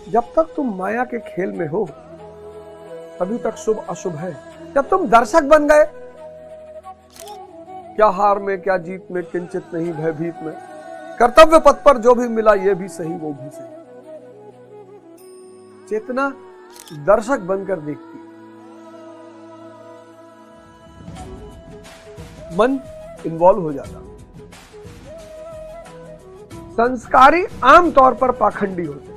जब तक तुम माया के खेल में हो तभी तक शुभ अशुभ है। जब तुम दर्शक बन गए, क्या हार में क्या जीत में, किंचित नहीं भयभीत में, कर्तव्य पथ पर जो भी मिला ये भी सही वो भी सही। चेतना दर्शक बनकर देखती, मन इन्वॉल्व हो जाता। संस्कारी आमतौर पर पाखंडी होते हैं।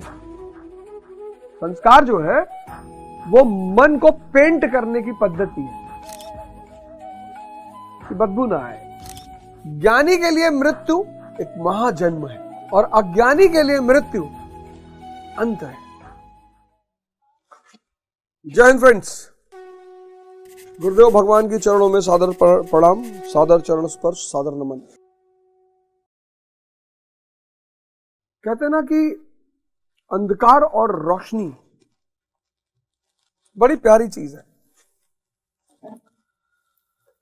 संस्कार जो है वो मन को पेंट करने की पद्धति है कि बदबू ना आए। ज्ञानी के लिए मृत्यु एक महाजन्म है और अज्ञानी के लिए मृत्यु अंत है। जय हिंद फ्रेंड्स, गुरुदेव भगवान के चरणों में सादर प्रणाम, सादर चरण स्पर्श, सादर नमन। कहते हैं ना कि अंधकार और रोशनी बड़ी प्यारी चीज है।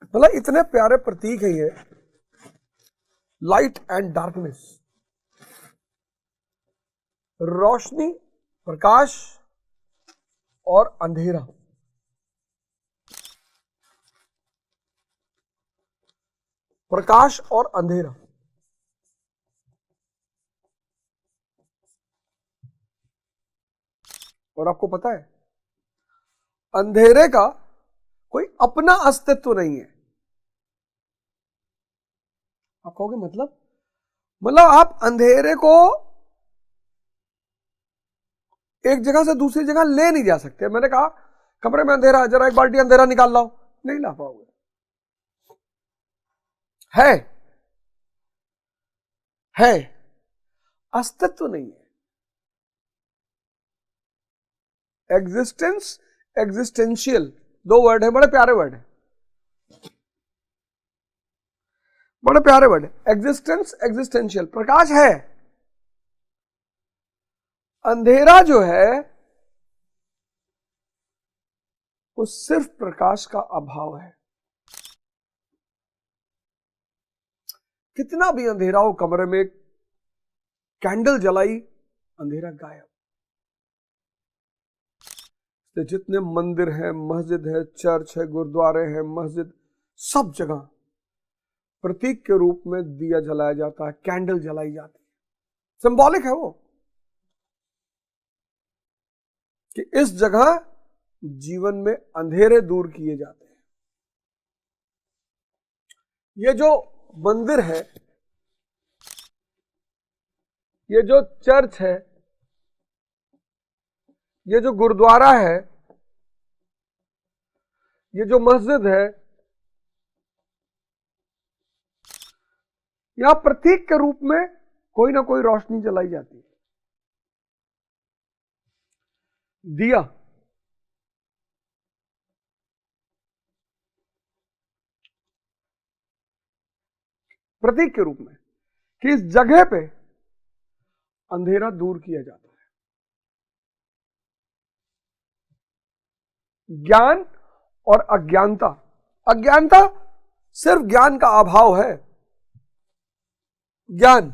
मतलब इतने प्यारे प्रतीक है ये, लाइट एंड डार्कनेस। रोशनी, प्रकाश और अंधेरा। प्रकाश और अंधेरा। और आपको पता है, अंधेरे का कोई अपना अस्तित्व नहीं है। आप कहोगे मतलब आप अंधेरे को एक जगह से दूसरी जगह ले नहीं जा सकते। मैंने कहा कमरे में अंधेरा है, जरा एक बाल्टी अंधेरा निकाल लाओ, नहीं ला पाओगे। है अस्तित्व नहीं है। एग्जिस्टेंस, एग्जिस्टेंशियल, दो वर्ड है, बड़े प्यारे वर्ड है, बड़े प्यारे वर्ड है। Existence, existential. प्रकाश है, अंधेरा जो है वो सिर्फ प्रकाश का अभाव है। कितना भी अंधेरा हो, कमरे में कैंडल जलाई, अंधेरा गायब। जितने मंदिर हैं, मस्जिद है, चर्च है, गुरुद्वारे हैं, मस्जिद, सब जगह प्रतीक के रूप में दिया जलाया जाता है, कैंडल जलाई जाती है। सिंबॉलिक है वो कि इस जगह जीवन में अंधेरे दूर किए जाते हैं। ये जो मंदिर है, ये जो चर्च है, ये जो गुरुद्वारा है, ये जो मस्जिद है, यहां प्रतीक के रूप में कोई ना कोई रोशनी जलाई जाती है। दिया, प्रतीक के रूप में कि इस जगह पे अंधेरा दूर किया जाता है। ज्ञान और अज्ञानता। अज्ञानता सिर्फ ज्ञान का अभाव है। ज्ञान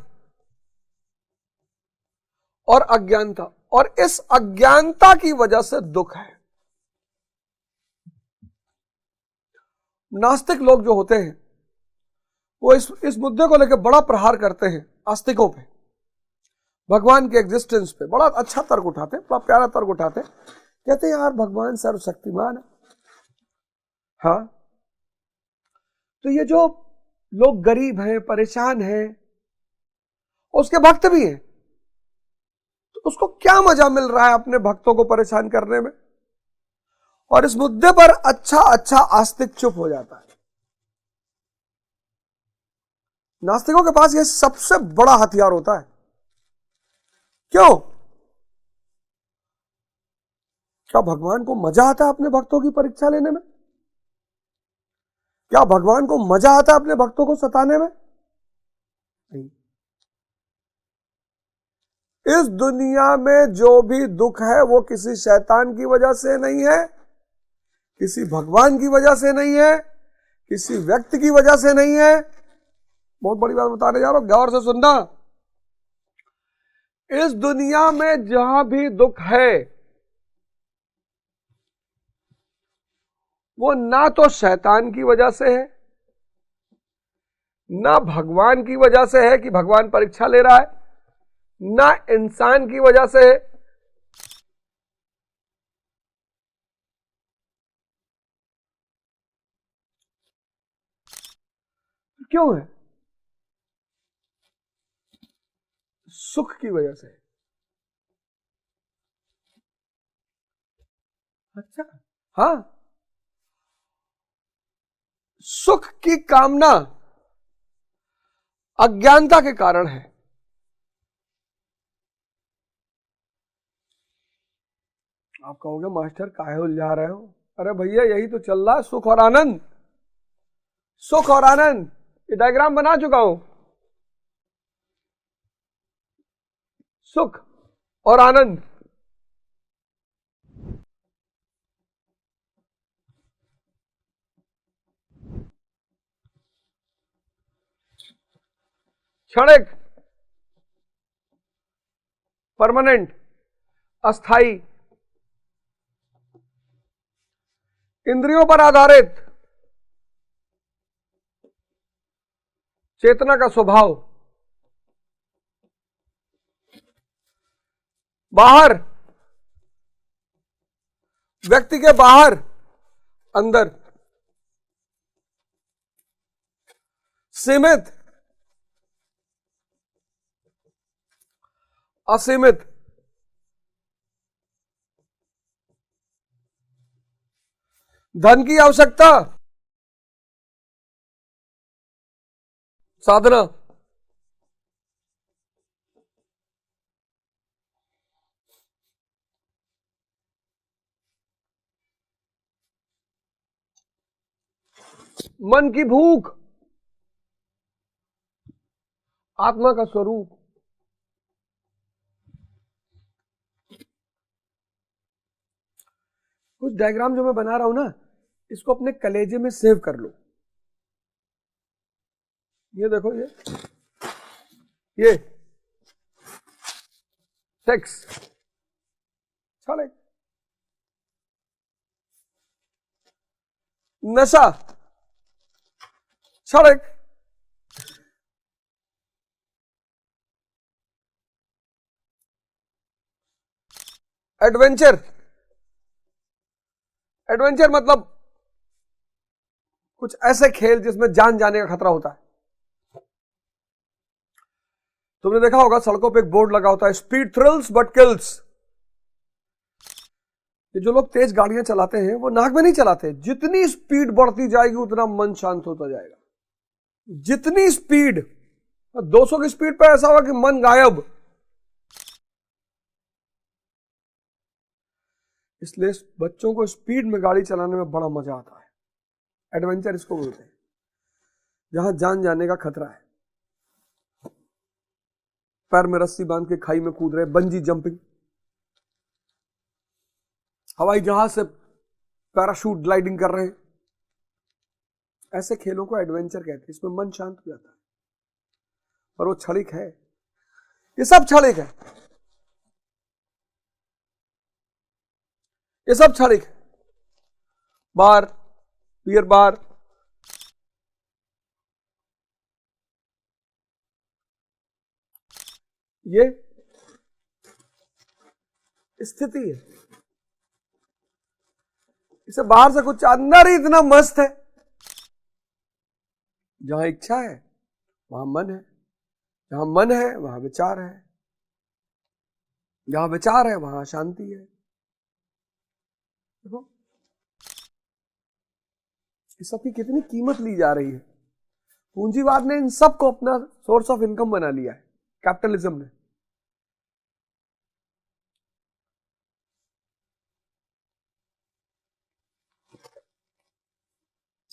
और अज्ञानता, और इस अज्ञानता की वजह से दुख है। नास्तिक लोग जो होते हैं वो इस मुद्दे को लेकर बड़ा प्रहार करते हैं आस्तिकों पे, भगवान के एग्जिस्टेंस पे बड़ा अच्छा तर्क उठाते हैं, बड़ा प्यारा तर्क उठाते हैं। कहते हैं यार भगवान सर्वशक्तिमान है। हाँ, तो ये जो लोग गरीब हैं, परेशान हैं, उसके भक्त भी हैं, तो उसको क्या मजा मिल रहा है अपने भक्तों को परेशान करने में? और इस मुद्दे पर अच्छा आस्तिक चुप हो जाता है। नास्तिकों के पास यह सबसे बड़ा हथियार होता है। क्यों? क्या भगवान को मजा आता है अपने भक्तों की परीक्षा लेने में? क्या भगवान को मजा आता है अपने भक्तों को सताने में? नहीं। इस दुनिया में जो भी दुख है वो किसी शैतान की वजह से नहीं है, किसी भगवान की वजह से नहीं है, किसी व्यक्ति की वजह से नहीं है। बहुत बड़ी बात बताने जा रहा हूं, गौर से सुनना। इस दुनिया में जहां भी दुख है वो ना तो शैतान की वजह से है, ना भगवान की वजह से है कि भगवान परीक्षा ले रहा है, ना इंसान की वजह से है। क्यों है? सुख की वजह से। अच्छा, हाँ, सुख की कामना अज्ञानता के कारण है। आप कहोगे मास्टर काहे उलझा रहे हो? अरे भैया यही तो चल रहा है, सुख और आनंद। सुख और आनंद, ये डायग्राम बना चुका हूं। सुख और आनंद, क्षणिक, परमानेंट, अस्थाई, इंद्रियों पर आधारित, चेतना का स्वभाव, बाहर, व्यक्ति के बाहर, अंदर, सीमित, असीमित, धन की आवश्यकता, साधना, मन की भूख, आत्मा का स्वरूप। कुछ डायग्राम जो मैं बना रहा हूं ना, इसको अपने कलेजे में सेव कर लो। ये देखो, ये सेक्स, छड़े, नशा, छड़े, एडवेंचर, एडवेंचर मतलब कुछ ऐसे खेल जिसमें जान जाने का खतरा होता है। तुमने देखा होगा सड़कों पे एक बोर्ड लगा होता है, स्पीड थ्रिल्स बट किल्स। ये जो लोग तेज गाड़ियां चलाते हैं वो नाक में नहीं चलाते। जितनी स्पीड बढ़ती जाएगी उतना मन शांत होता जाएगा। जितनी स्पीड, 200 की स्पीड पे ऐसा होगा कि मन गायब। इसलिए बच्चों को स्पीड में गाड़ी चलाने में बड़ा मजा आता है। एडवेंचर इसको बोलते हैं, जहां जान जाने का खतरा है। पैर में रस्सी बांध के खाई में कूद रहे, बंजी जंपिंग, हवाई जहाज से पैराशूट ग्लाइडिंग कर रहे हैं, ऐसे खेलों को एडवेंचर कहते हैं। इसमें मन शांत हो जाता है। और वो क्षणिक है, ये सब क्षणिक है, ये सब क्षणिक है। बार, बियर बार, ये स्थिति है। इसे बाहर से कुछ, अंदर ही इतना मस्त है। जहां इच्छा है वहां मन है, जहां मन है वहां विचार है, जहां विचार है वहां शांति है। देखो इस सब की कितनी कीमत ली जा रही है। पूंजीवाद ने इन सबको अपना सोर्स ऑफ इनकम बना लिया है, कैपिटलिज्म ने।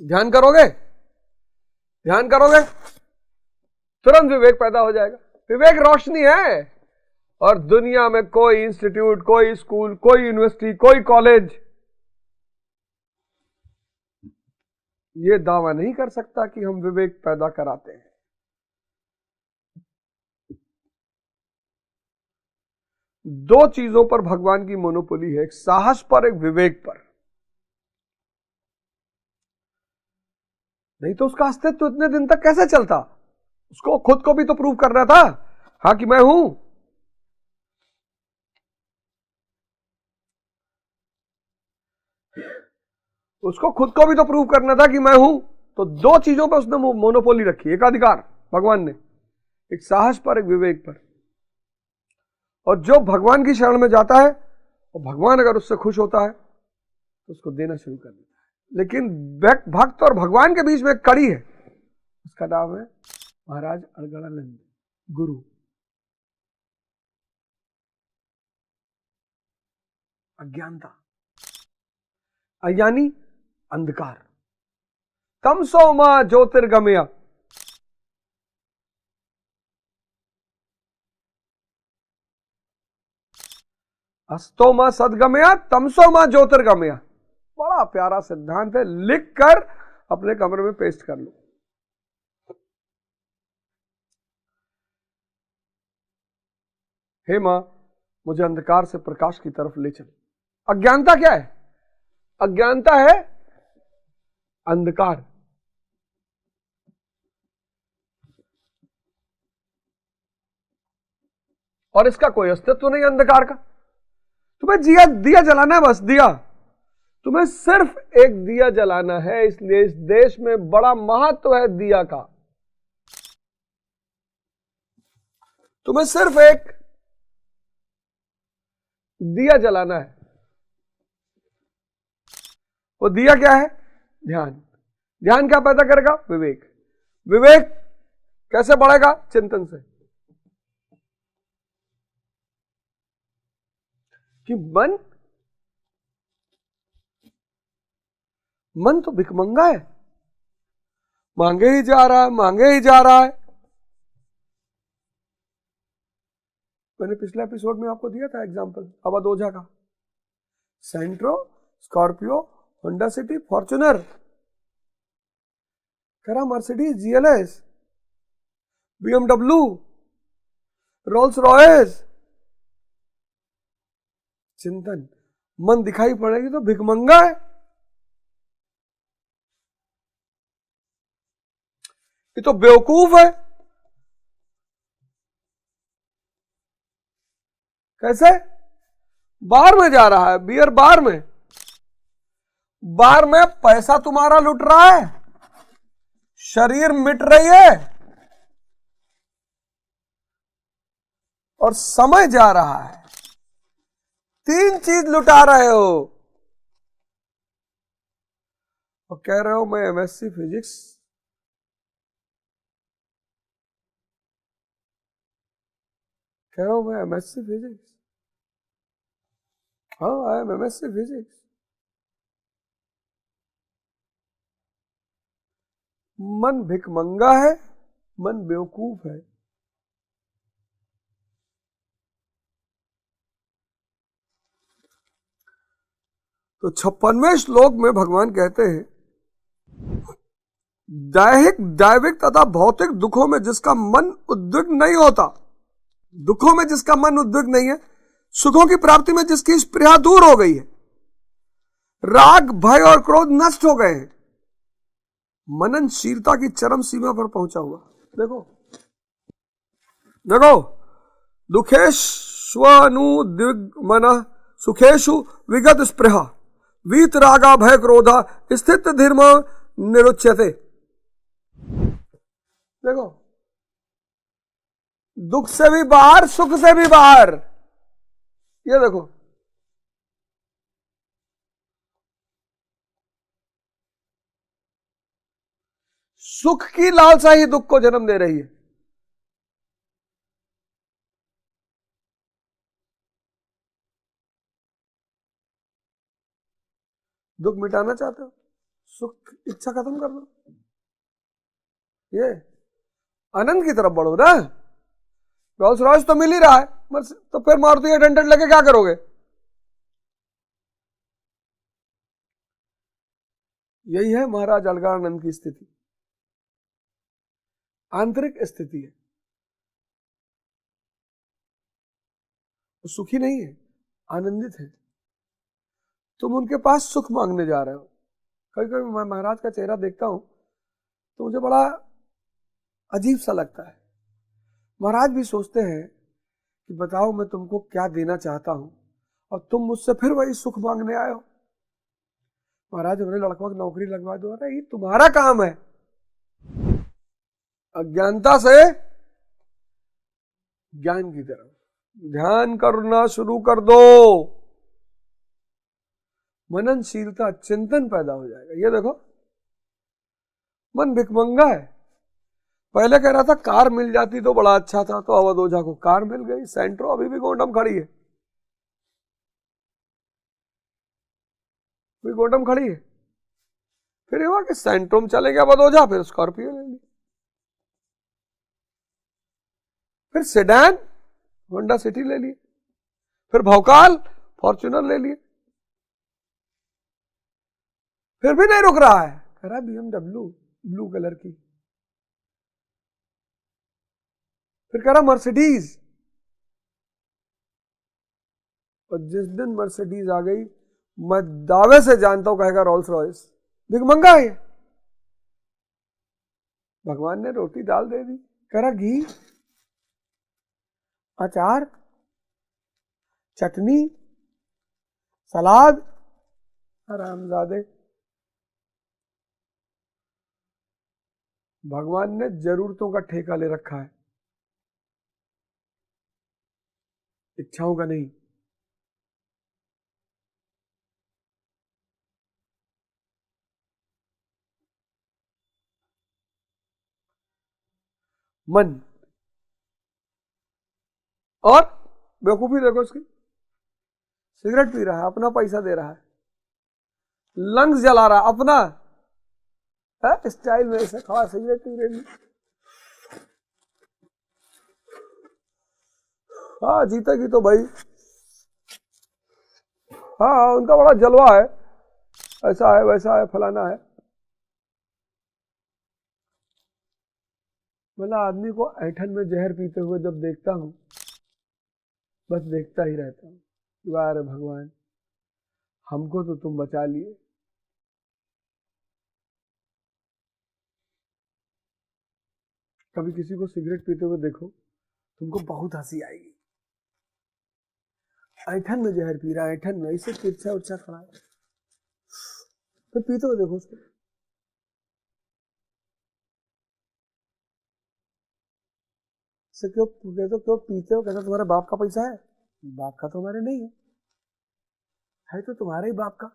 ध्यान करोगे, ध्यान करोगे, तुरंत विवेक पैदा हो जाएगा। विवेक रोशनी है। और दुनिया में कोई इंस्टीट्यूट, कोई स्कूल, कोई यूनिवर्सिटी, कोई कॉलेज ये दावा नहीं कर सकता कि हम विवेक पैदा कराते हैं। दो चीजों पर भगवान की मोनोपोली है, एक साहस पर, एक विवेक पर। नहीं तो उसका अस्तित्व तो इतने दिन तक कैसे चलता? उसको खुद को भी तो प्रूव करना था, हाँ कि मैं हूं। उसको खुद को भी तो प्रूव करना था कि मैं हूं। तो दो चीजों पर उसने मोनोपोली रखी, एक अधिकार भगवान ने, एक साहस पर, एक विवेक पर। और जो भगवान की शरण में जाता है, और भगवान अगर उससे खुश होता है तो उसको देना शुरू कर देता है। लेकिन भक्त और भगवान के बीच में एक कड़ी है, उसका नाम है महाराज अड़गड़ानंद गुरु। अज्ञानता यानी अंधकार। तमसो मां ज्योतिर्गमया, अस्तो मां सदगमया, तमसो मां ज्योतिर्गमया। बड़ा प्यारा सिद्धांत है, लिख कर अपने कमरे में पेस्ट कर लो। हे मां, मुझे अंधकार से प्रकाश की तरफ ले चल। अज्ञानता क्या है? अज्ञानता है अंधकार। और इसका कोई अस्तित्व नहीं अंधकार का। तुम्हें दिया जलाना है, बस दिया। तुम्हें सिर्फ एक दिया जलाना है, इसलिए इस देश में बड़ा महत्व है दिया का। तुम्हें सिर्फ एक दिया जलाना है। वो दिया क्या है? ध्यान। ध्यान क्या पैदा करेगा? विवेक। विवेक कैसे बढ़ेगा? चिंतन से। कि मन तो भिखमंगा है, मांगे ही जा रहा है, मांगे ही जा रहा है। मैंने पिछले एपिसोड में आपको दिया था एग्जांपल अवध ओझा का। सेंट्रो, स्कॉर्पियो, होंडा सिटी, फॉर्च्यूनर, करा Mercedes, GLS, BMW, Rolls Royce. चिंतन। मन दिखाई पड़ेगी तो भिखमंगा है, ये तो बेवकूफ है। कैसे? बार में जा रहा है, बियर बार में। बार में पैसा तुम्हारा लुट रहा है, शरीर मिट रही है और समय जा रहा है। तीन चीज लुटा रहे हो और कह रहे हो मैं एमएससी फिजिक्स, कह रहा हूं मैं एमएससी फिजिक्स। हाँ, आई एम एमएससी फिजिक्स। मन भिखमंगा है, मन बेवकूफ है। तो 56वें श्लोक में भगवान कहते हैं, दैविक तथा भौतिक दुखों में जिसका मन उद्विग्न नहीं होता, दुखों में जिसका मन उद्विग्न नहीं है, सुखों की प्राप्ति में जिसकी स्पृहा दूर हो गई है, राग, भय और क्रोध नष्ट हो गए हैं, मननशीलता की चरम सीमा पर पहुंचा हुआ। देखो देखो, दुखेष्वनुद्विग्न सुखेशु विगत स्पृहा वीत रागा भय क्रोधा स्थित धीर्म निरुच्यते। देखो, दुख से भी बाहर, सुख से भी बाहर। ये देखो, सुख की लालसा ही दुख को जन्म दे रही है। दुख मिटाना चाहते हो, सुख इच्छा खत्म कर दो, ये आनंद की तरफ बढ़ो ना। रोल्स रॉयस तो मिल ही रहा है, तो फिर मारुति 800 लेके क्या करोगे? यही है महाराज अलगानंद की स्थिति, आंतरिक स्थिति है। वो सुखी नहीं है, आनंदित है। तुम उनके पास सुख मांगने जा रहे हो। कभी कभी मैं महाराज का चेहरा देखता हूं तो मुझे बड़ा अजीब सा लगता है। महाराज भी सोचते हैं कि बताओ मैं तुमको क्या देना चाहता हूं और तुम मुझसे फिर वही सुख मांगने आए हो। महाराज हमने लड़कों की नौकरी लगवा दो, अरे ये तुम्हारा काम है। अज्ञानता से ज्ञान की तरफ ध्यान करना शुरू कर दो, मननशीलता, चिंतन पैदा हो जाएगा। ये देखो मन भिखमंगा है। पहले कह रहा था कार मिल जाती तो बड़ा अच्छा था, तो अवध ओझा को कार मिल गई, सेंट्रो अभी भी गोंडम खड़ी है, अभी गोंडम खड़ी है। फिर हुआ कि सेंट्रो में चले गया अवध ओझा, फिर स्कॉर्पियो ले ली, फिर सेडान होंडा सिटी ले लिए, फिर भौकाल फॉर्च्यूनर ले लिए, फिर भी नहीं रुक रहा है, कह रहा BMW ब्लू कलर की, फिर कह रहा मर्सिडीज। और जिस दिन मर्सिडीज आ गई मैं दावे से जानता हूं कहेगा रोल्स रॉयस। भिखमंगा है। भगवान ने रोटी दाल दे दी, कह रहा घी, अचार, चटनी, सलाद, हरामजादे। भगवान ने जरूरतों का ठेका ले रखा है, इच्छाओं का नहीं। मन और बेवकूफी देखो उसकी, सिगरेट पी रहा है, अपना पैसा दे रहा है, लंग्स जला रहा है अपना, स्टाइल में ऐसे खड़ा सिगरेट पी रही। हाँ जीतेगी तो भाई, हाँ उनका बड़ा जलवा है, ऐसा है वैसा है फलाना है। मतलब आदमी को ऐठन में जहर पीते हुए जब देखता हूं बस देखता ही रहता हूं, वाह रे भगवान, हमको तो तुम बचा लिए। कभी किसी को सिगरेट पीते हुए देखो, तुमको बहुत हंसी आएगी। ऐठन में जहर पी रहा है, ऐठन में ऐसे तिरछा उर्छा खड़ा है, तो पीते हुए देखो उसको। क्यों क्यों पीते हो? कहता तुम्हारे बाप का पैसा है। बाप का तो हमारे नहीं है तो तुम्हारे ही बाप का।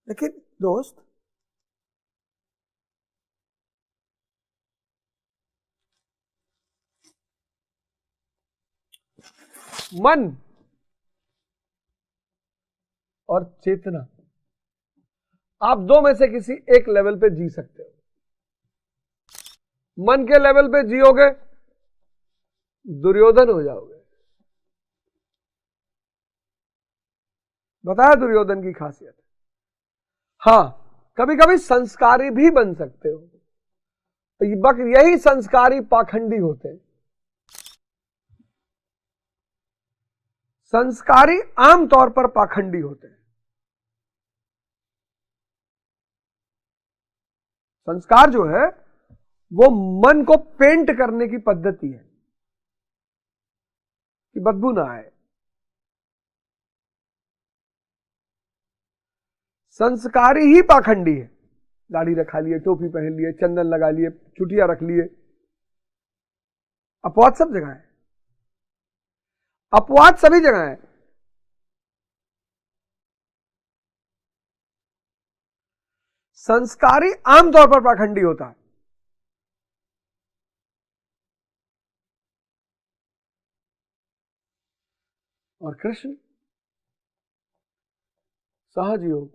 लेकिन दोस्त मन और चेतना, आप दो में से किसी एक लेवल पे जी सकते हो। मन के लेवल पे जियोगे दुर्योधन हो जाओगे। बताया दुर्योधन की खासियत। हाँ कभी कभी संस्कारी भी बन सकते हो, तो यही संस्कारी पाखंडी होते हैं। संस्कारी आमतौर पर पाखंडी होते हैं। संस्कार जो है वो मन को पेंट करने की पद्धति है कि बदबू ना आए। संस्कारी ही पाखंडी है। दाढ़ी रखा लिए, टोपी पहन लिए, चंदन लगा लिए, चुटिया रख लिए, अपवाद सब जगह है, अपवाद सभी जगह है। संस्कारी आमतौर पर पाखंडी होता है। और कृष्ण सहज योग,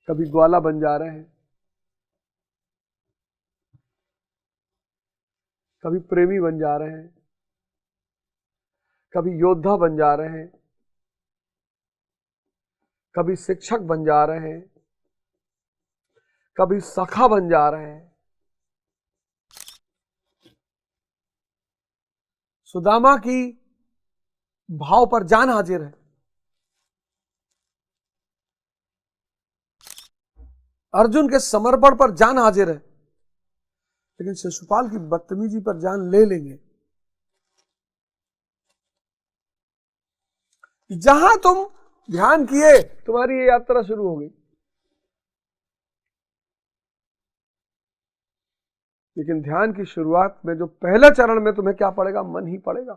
कभी ग्वाला बन जा रहे हैं, कभी प्रेमी बन जा रहे हैं, कभी योद्धा बन जा रहे हैं, कभी शिक्षक बन जा रहे हैं, कभी सखा बन जा रहे हैं। सुदामा की भाव पर जान हाजिर है, अर्जुन के समर्पण पर जान हाजिर है, लेकिन शिशुपाल की बदतमीजी पर जान ले लेंगे। जहां तुम ध्यान किए तुम्हारी ये यात्रा शुरू हो गई, लेकिन ध्यान की शुरुआत में जो पहले चरण में तुम्हें क्या पड़ेगा? मन ही पड़ेगा।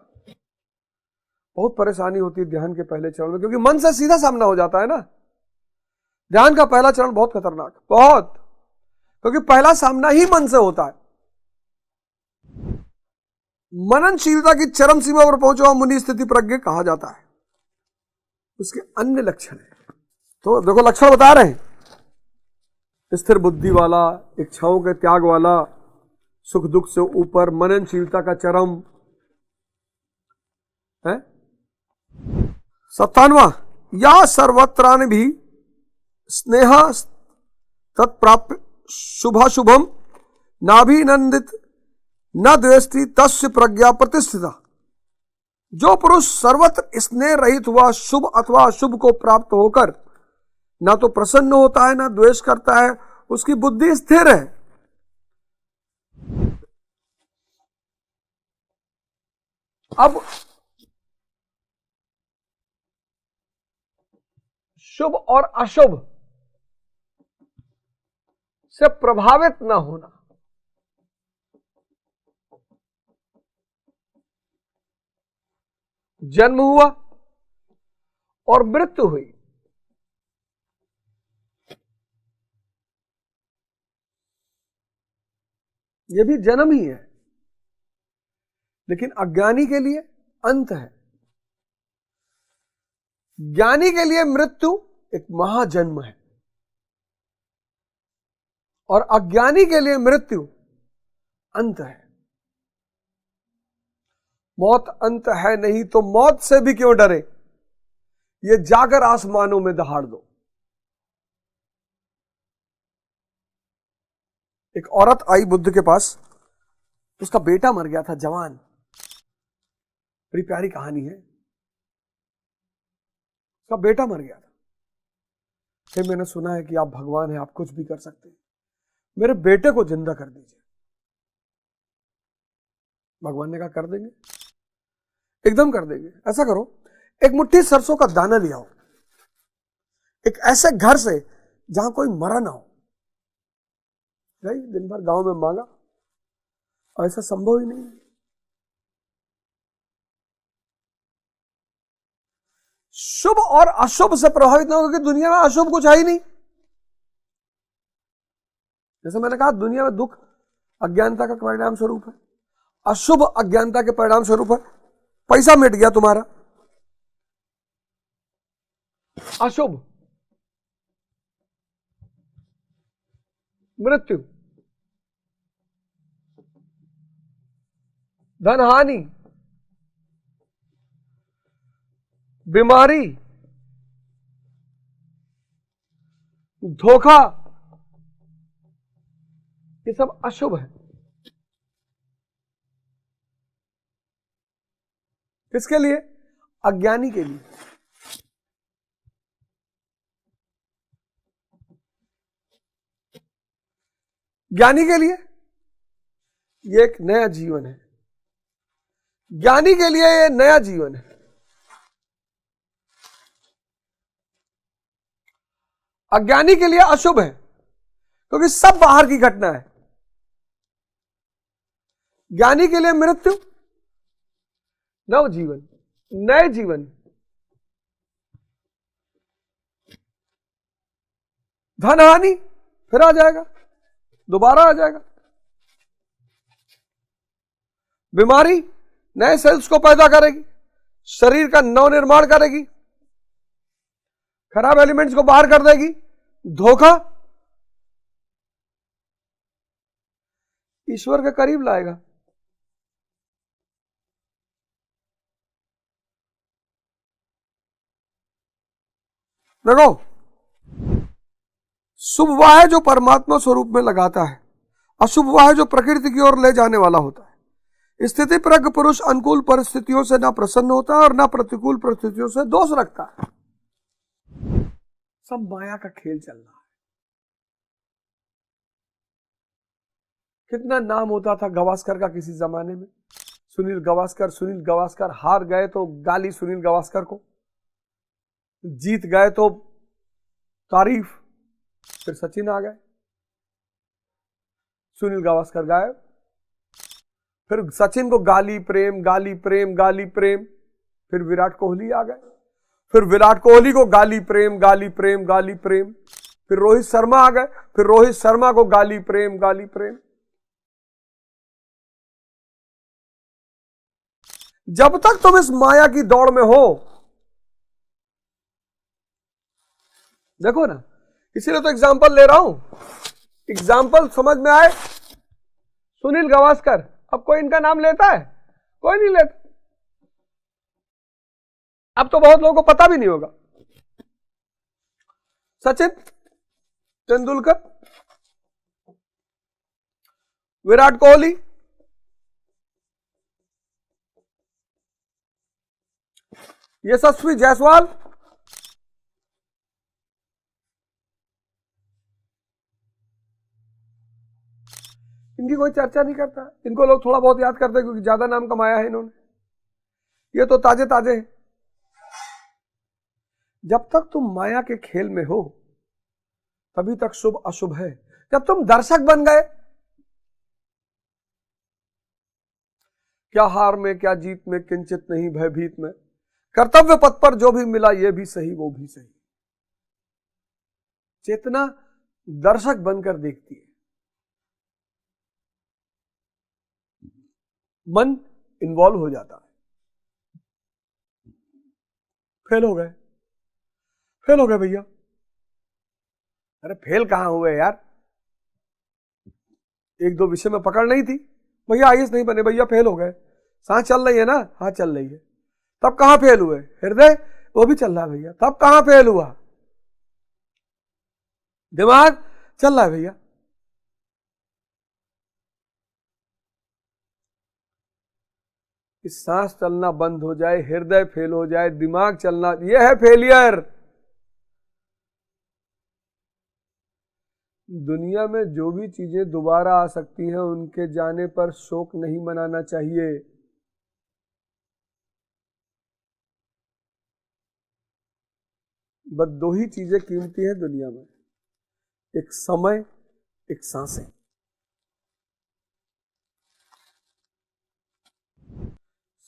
बहुत परेशानी होती है ध्यान के पहले चरण में, क्योंकि मन से सीधा सामना हो जाता है ना। ध्यान का पहला चरण बहुत खतरनाक, बहुत, क्योंकि पहला सामना ही मन से होता है। मननशीलता की चरम सीमा पर पहुंचा हुआ मुनि स्थिति प्रज्ञ कहा जाता है। उसके अन्य लक्षण है, तो देखो लक्षण बता रहे हैं। स्थिर बुद्धि वाला, इच्छाओं के त्याग वाला, सुख दुख से ऊपर, मननशीलता का चरम है। 97वां, या सर्वत्रान भी स्नेह तत्प्राप्य शुभाशुभम नाभिनंदित न द्वेष्टि तस्य प्रज्ञा प्रतिष्ठिता। जो पुरुष सर्वत्र स्नेह रहित हुआ शुभ अथवा अशुभ को प्राप्त होकर ना तो प्रसन्न होता है ना द्वेष करता है, उसकी बुद्धि स्थिर है। अब शुभ और अशुभ से प्रभावित ना होना, जन्म हुआ और मृत्यु हुई, यह भी जन्म ही है, लेकिन अज्ञानी के लिए अंत है। ज्ञानी के लिए मृत्यु एक महाजन्म है और अज्ञानी के लिए मृत्यु अंत है। मौत अंत है नहीं तो मौत से भी क्यों डरे, ये जाकर आसमानों में दहाड़ दो। एक औरत आई बुद्ध के पास, उसका बेटा मर गया था, जवान, बड़ी प्यारी कहानी है। उसका बेटा मर गया था। फिर मैंने सुना है कि आप भगवान हैं, आप कुछ भी कर सकते हैं, मेरे बेटे को जिंदा कर दीजिए। भगवान ने कहा कर देंगे, एकदम कर देंगे। ऐसा करो, एक मुट्ठी सरसों का दाना ले आओ, एक ऐसे घर से जहां कोई मरा ना हो। नहीं, दिन भर गांव में मांगा, ऐसा संभव ही नहीं। शुभ और अशुभ से प्रभावित ना हो, क्योंकि दुनिया में अशुभ कुछ है ही नहीं। जैसे मैंने कहा, दुनिया में दुख अज्ञानता का परिणाम स्वरूप है, अशुभ अज्ञानता के परिणाम स्वरूप है। पैसा मिट गया तुम्हारा, अशुभ मृत्यु, धनहानि, बीमारी, धोखा, ये सब अशुभ है। किसके लिए? अज्ञानी के लिए। ज्ञानी के लिए ये एक नया जीवन है, ज्ञानी के लिए ये नया जीवन है। अज्ञानी के लिए अशुभ है, क्योंकि सब बाहर की घटना है। ज्ञानी के लिए मृत्यु, नव जीवन, नए जीवन, धन हानि फिर आ जाएगा, दोबारा आ जाएगा, बीमारी नए सेल्स को पैदा करेगी, शरीर का नव निर्माण करेगी, खराब एलिमेंट्स को बाहर कर देगी, धोखा ईश्वर के करीब लाएगा। देखो, शुभ वह है जो परमात्मा स्वरूप में लगाता है, अशुभ वह है जो प्रकृति की ओर ले जाने वाला होता है। स्थिति प्रज्ञ पुरुष अनुकूल परिस्थितियों से ना प्रसन्न होता है और ना प्रतिकूल परिस्थितियों से दोष रखता है। सब माया का खेल चल रहा है। कितना नाम होता था गावस्कर का किसी जमाने में, सुनील गावस्कर हार गए तो गाली सुनील गावस्कर को, जीत गए तो तारीफ, फिर सचिन आ गए, सुनील गावस्कर गायब, फिर सचिन को गाली प्रेम, फिर विराट कोहली आ गए, फिर विराट कोहली को गाली प्रेम, फिर रोहित शर्मा आ गए, फिर रोहित शर्मा को गाली प्रेम। जब तक तुम इस माया की दौड़ में हो, देखो ना, इसीलिए तो एग्जाम्पल ले रहा हूं, एग्जाम्पल समझ में आए। सुनील गावस्कर, अब कोई इनका नाम लेता है? कोई नहीं लेता। अब तो बहुत लोगों को पता भी नहीं होगा। सचिन तेंदुलकर, विराट कोहली, यशस्वी जायसवाल, इनकी कोई चर्चा नहीं करता। इनको लोग थोड़ा बहुत याद करते हैं क्योंकि ज्यादा नाम कमाया है इन्होंने। ये तो ताजे ताजे हैं। जब तक तुम माया के खेल में हो तभी तक शुभ अशुभ है। जब तुम दर्शक बन गए, क्या हार में क्या जीत में किंचित नहीं भयभीत में, कर्तव्य पथ पर जो भी मिला ये भी सही वो भी सही। चेतना दर्शक बनकर देखती है, मन इन्वॉल्व हो जाता है। फेल हो गए भैया। अरे फेल कहां हुए यार, एक दो विषय में पकड़ नहीं थी भैया, आईएएस नहीं बने भैया, फेल हो गए। सांस चल रही है ना? हाँ चल रही है। तब कहां फेल हुए? हृदय वो भी चल रहा है भैया, तब कहां फेल हुआ? दिमाग चल रहा है भैया। इस सांस चलना बंद हो जाए, हृदय फेल हो जाए, दिमाग चलना, यह है फेलियर। दुनिया में जो भी चीजें दोबारा आ सकती हैं उनके जाने पर शोक नहीं मनाना चाहिए। बस दो ही चीजें कीमती हैं दुनिया में, एक समय, एक सांसें।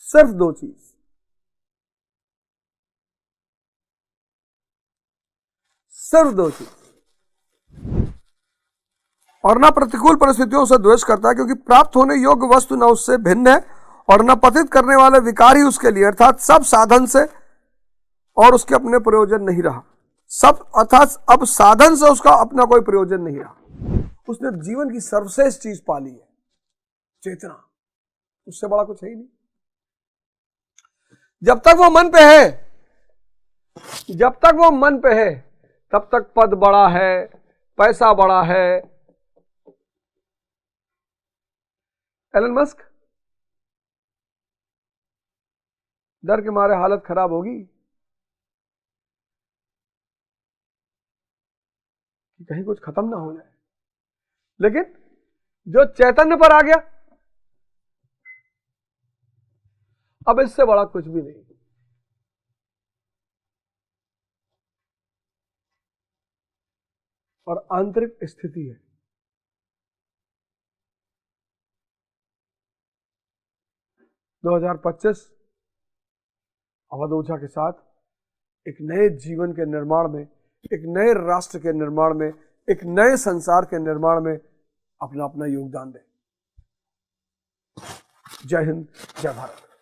सिर्फ दो चीज, सिर्फ दो चीज। और ना प्रतिकूल परिस्थितियों से द्वेष करता है क्योंकि प्राप्त होने योग्य वस्तु न उससे भिन्न है, और न पतित करने वाले विकार ही उसके लिए, अर्थात सब साधन से और उसके अपने प्रयोजन नहीं रहा। सब अर्थात अब साधन से उसका अपना कोई प्रयोजन नहीं रहा। उसने जीवन की सर्वश्रेष्ठ चीज पाली है, चेतना। उससे बड़ा कुछ है ही नहीं। जब तक वो मन पे है, जब तक वो मन पे है तब तक पद बड़ा है, पैसा बड़ा है। एलन मस्क, डर के मारे हालत खराब होगी कि कहीं कुछ खत्म ना हो जाए, लेकिन जो चैतन्य पर आ गया, अब इससे बड़ा कुछ भी नहीं। और आंतरिक स्थिति है। दो 2025 अवध ओझा के साथ एक नए जीवन के निर्माण में, एक नए राष्ट्र के निर्माण में, एक नए संसार के निर्माण में अपना अपना योगदान दें। जय हिंद, जय भारत।